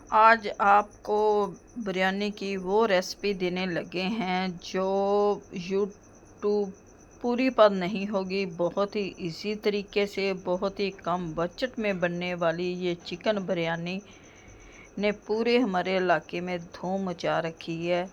आज आपको बिरयानी की वो रेसिपी देने लगे हैं जो यूट्यूब पूरी पर नहीं होगी। बहुत ही इजी तरीके से बहुत ही कम बजट में बनने वाली ये चिकन बिरयानी ने पूरे हमारे इलाके में धूम मचा रखी है।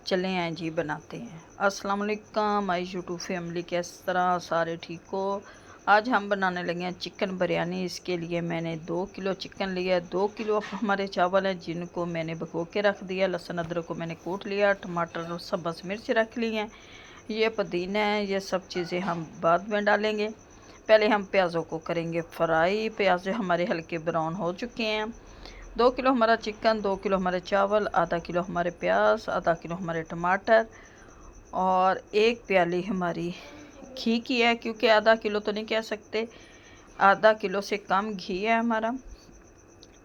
चलें आए जी बनाते हैं। अस्सलाम वालेकुम माय यूट्यूब फैमिली, किस तरह सारे ठीक हो। आज हम बनाने लगे हैं चिकन बिरयानी। इसके लिए मैंने 2 किलो चिकन लिया है। 2 किलो हमारे चावल हैं जिनको मैंने भिगो के रख दिया। लहसुन अदरक को मैंने कूट लिया। टमाटर और सब्ज़ मिर्च रख ली हैं। ये पुदीना है। ये सब चीज़ें हम बाद में डालेंगे। पहले हम प्याज़ों को करेंगे फ्राई। प्याज हमारे हल्के ब्राउन हो चुके हैं। 2 किलो हमारा चिकन, 2 किलो हमारे चावल, आधा किलो हमारे प्याज, आधा किलो हमारे टमाटर और 1 प्याली हमारी घी की है, क्योंकि आधा किलो तो नहीं कह सकते, आधा किलो से कम घी है हमारा।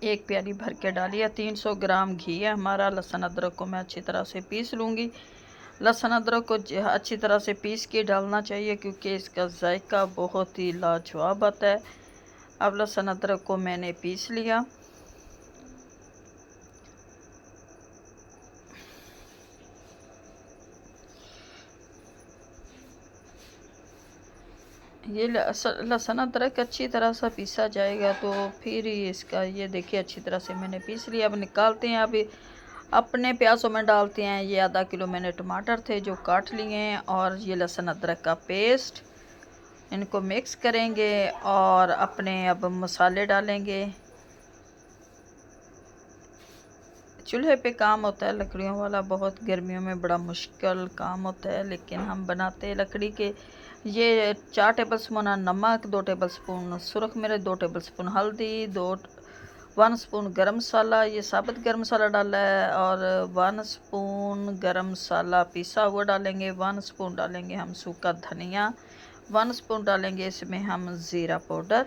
1 प्याली भर के डालिए। 300 ग्राम घी है हमारा। लहसुन अदरक को मैं अच्छी तरह से पीस लूँगी। लहसुन अदरक को अच्छी तरह से पीस के डालना चाहिए क्योंकि इसका जायका बहुत ही लाजवाब आता है। अब लहसुन अदरक को मैंने पीस लिया। ये लहसुन अदरक अच्छी तरह से पीसा जाएगा तो फिर ही इसका, ये देखिए अच्छी तरह से मैंने पीस लिया। अब निकालते हैं। अभी अपने प्याज़ों में डालते हैं। ये आधा किलो मैंने टमाटर थे जो काट लिए हैं और ये लहसुन अदरक का पेस्ट, इनको मिक्स करेंगे और अपने अब मसाले डालेंगे। चूल्हे पे काम होता है लकड़ियों वाला, बहुत गर्मियों में बड़ा मुश्किल काम होता है, लेकिन हम बनाते हैं लकड़ी के। ये 4 टेबल स्पून नमक, 2 टेबल स्पून सुरख मिर्च, 2 टेबल स्पून हल्दी, 1 स्पून गरम मसाला, ये साबुत गरम मसाला डाला है, और 1 स्पून गरम मसाला पिसा हुआ डालेंगे। 1 स्पून डालेंगे हम सूखा धनिया। 1 स्पून डालेंगे इसमें हम ज़ीरा पाउडर।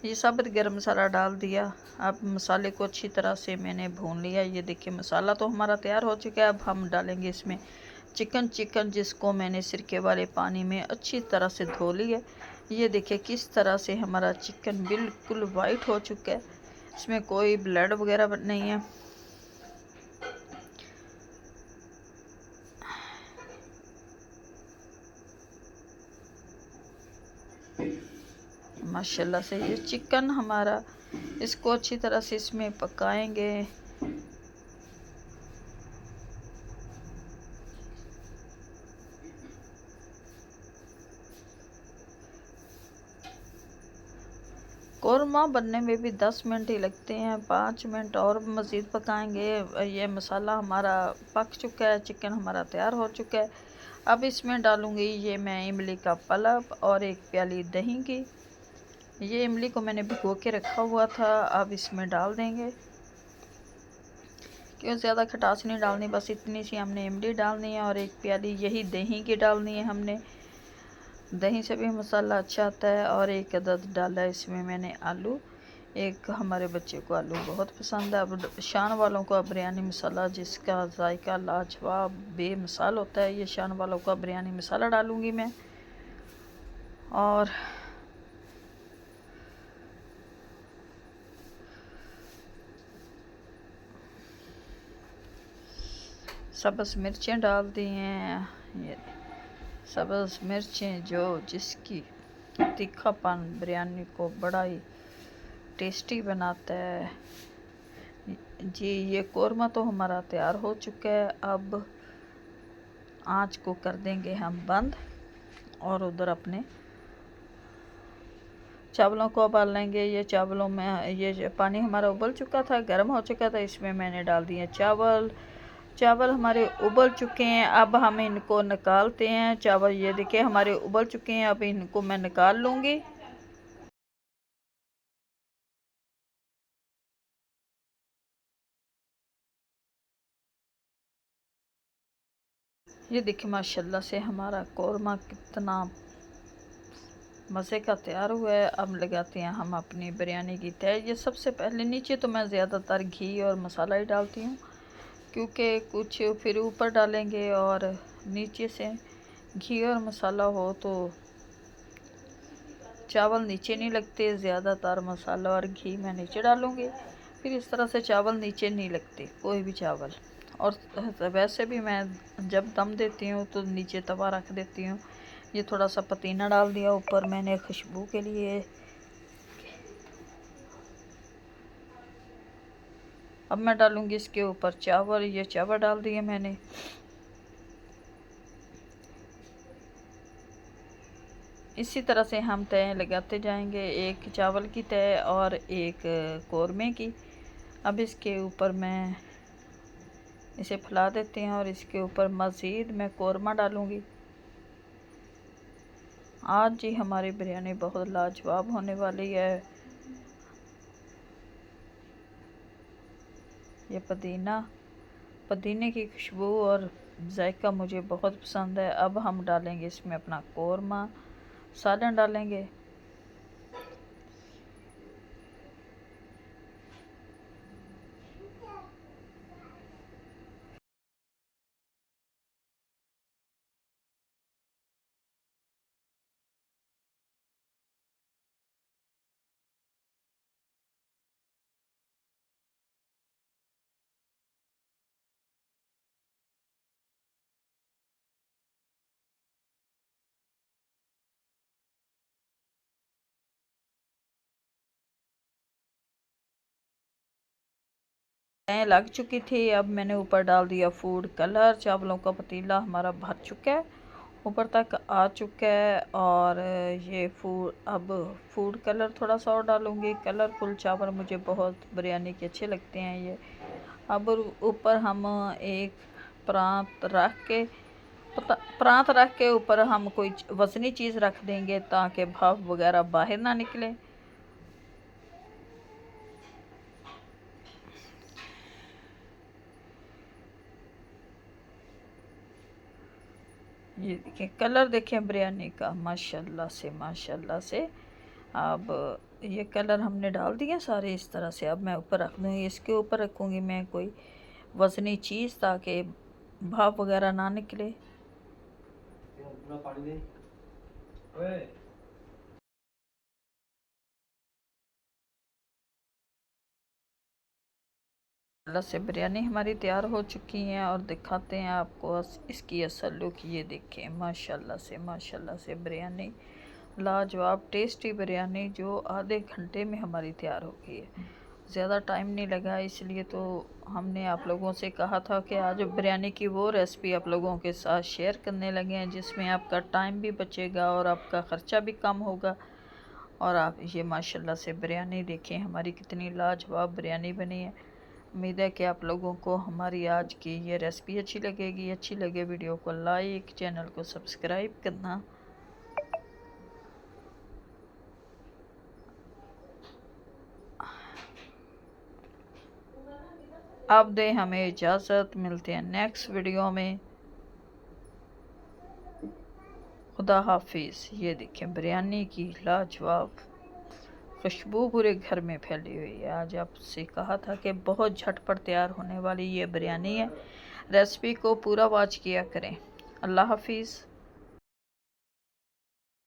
ये साबुत गरम मसाला डाल दिया। अब मसाले को अच्छी तरह से मैंने भून लिया। ये देखिए मसाला तो हमारा तैयार हो चुका है। अब हम डालेंगे इसमें चिकन जिसको मैंने सिरके वाले पानी में अच्छी तरह से धो लिया। ये देखिए किस तरह से हमारा चिकन बिल्कुल वाइट हो चुका है, इसमें कोई ब्लड वगैरह नहीं है। माशाल्लाह से ये चिकन हमारा, इसको अच्छी तरह से इसमें पकाएंगे। कौरमा बनने में भी 10 मिनट ही लगते हैं। 5 मिनट और मज़ीद पकाएंगे। ये मसाला हमारा पक चुका है, चिकन हमारा तैयार हो चुका है। अब इसमें डालूँगी ये मैं इमली का पल्प और 1 प्याली दही की। ये इमली को मैंने भिगो के रखा हुआ था, अब इसमें डाल देंगे। क्यों ज़्यादा खटास नहीं डालनी, बस इतनी सी हमने इमली डालनी है और 1 प्याली यही दही की डालनी है हमने। दही से भी मसाला अच्छा आता है। और 1 अदद डाला इसमें मैंने आलू। एक हमारे बच्चे को आलू बहुत पसंद है। अब शान वालों का बिरयानी मसाला जिसका जायका लाजवाब बेमिसाल होता है, ये शान वालों का बिरयानी मसाला डालूँगी मैं। और सब्ज़ मिर्चें डाल दी हैं। ये सब्ज़ मिर्चें जो जिसकी तीखापन बिरयानी को बड़ा ही टेस्टी बनाता है। जी ये कौरमा तो हमारा तैयार हो चुका है। अब आँच को कर देंगे हम बंद और उधर अपने चावलों को उबाल लेंगे। ये चावलों में ये पानी हमारा उबल चुका था, गर्म हो चुका था। इसमें मैंने डाल दिए चावल। चावल हमारे उबल चुके हैं। अब हम इनको निकालते हैं। चावल ये देखिए हमारे उबल चुके हैं। अब इनको मैं निकाल लूँगी। ये देखिए माशाल्लाह से हमारा कौरमा कितना मज़े का तैयार हुआ है। अब लगाते हैं हम अपनी बिरयानी की तय। ये सबसे पहले नीचे तो मैं ज़्यादातर घी और मसाला ही डालती हूँ, क्योंकि कुछ फिर ऊपर डालेंगे और नीचे से घी और मसाला हो तो चावल नीचे नहीं लगते। ज़्यादातर मसाला और घी मैं नीचे डालूँगी। फिर इस तरह से चावल नीचे नहीं लगते कोई भी चावल। और वैसे भी मैं जब दम देती हूँ तो नीचे तवा रख देती हूँ। ये थोड़ा सा पुदीना डाल दिया ऊपर मैंने खुशबू के लिए। अब मैं डालूँगी इसके ऊपर चावल। ये चावल डाल दिए मैंने। इसी तरह से हम तय लगाते जाएंगे, एक चावल की तय और एक कौरमे की। अब इसके ऊपर मैं इसे फैला देते हैं और इसके ऊपर मज़ीद मैं कौरमा डालूँगी। आज जी हमारी बिरयानी बहुत लाजवाब होने वाली है। ये पुदीने की खुशबू और जायका मुझे बहुत पसंद है। अब हम डालेंगे इसमें अपना कौरमा, सालन डालेंगे। लग चुकी थी। अब मैंने ऊपर डाल दिया फूड कलर। चावलों का पतीला हमारा भर चुका है, ऊपर तक आ चुका है। और ये अब फूड कलर थोड़ा सा और डालूँगी। कलरफुल चावल मुझे बहुत बिरयानी के अच्छे लगते हैं ये। अब ऊपर हम एक प्रांत रख के ऊपर हम कोई वज़नी चीज़ रख देंगे ताकि भाप वगैरह बाहर ना निकले। ये देखिए कलर देखें बिरयानी का, माशाल्लाह से माशाल्लाह से। अब ये कलर हमने डाल दिए सारे इस तरह से। अब मैं ऊपर रख दूँगी, इसके ऊपर रखूँगी मैं कोई वज़नी चीज़ ताकि भाप वगैरह ना निकले। अल्लाह से बिरयानी हमारी तैयार हो चुकी हैं और दिखाते हैं आपको इसकी असल लुक। ये देखें माशाल्लाह से बिरयानी लाजवाब टेस्टी बिरयानी जो आधे घंटे में हमारी तैयार हो गई है। ज़्यादा टाइम नहीं लगा, इसलिए तो हमने आप लोगों से कहा था कि आज बिरयानी की वो रेसिपी आप लोगों के साथ शेयर करने लगे हैं जिसमें आपका टाइम भी बचेगा और आपका ख़र्चा भी कम होगा। और आप ये माशाल्लाह से बिरयानी देखें हमारी कितनी लाजवाब बिरयानी बनी है। उम्मीद है कि आप लोगों को हमारी आज की ये रेसिपी अच्छी लगेगी। अच्छी लगे वीडियो को लाइक, चैनल को सब्सक्राइब करना। अब दें हमें इजाज़त, मिलते हैं नेक्स्ट वीडियो में। खुदा हाफिज़। ये देखें बिरयानी की लाजवाब खुशबू पूरे घर में फैली हुई है। आज आपसे कहा था कि बहुत झटपट तैयार होने वाली ये बिरयानी है। रेसिपी को पूरा वॉच किया करें। अल्लाह हाफिज़।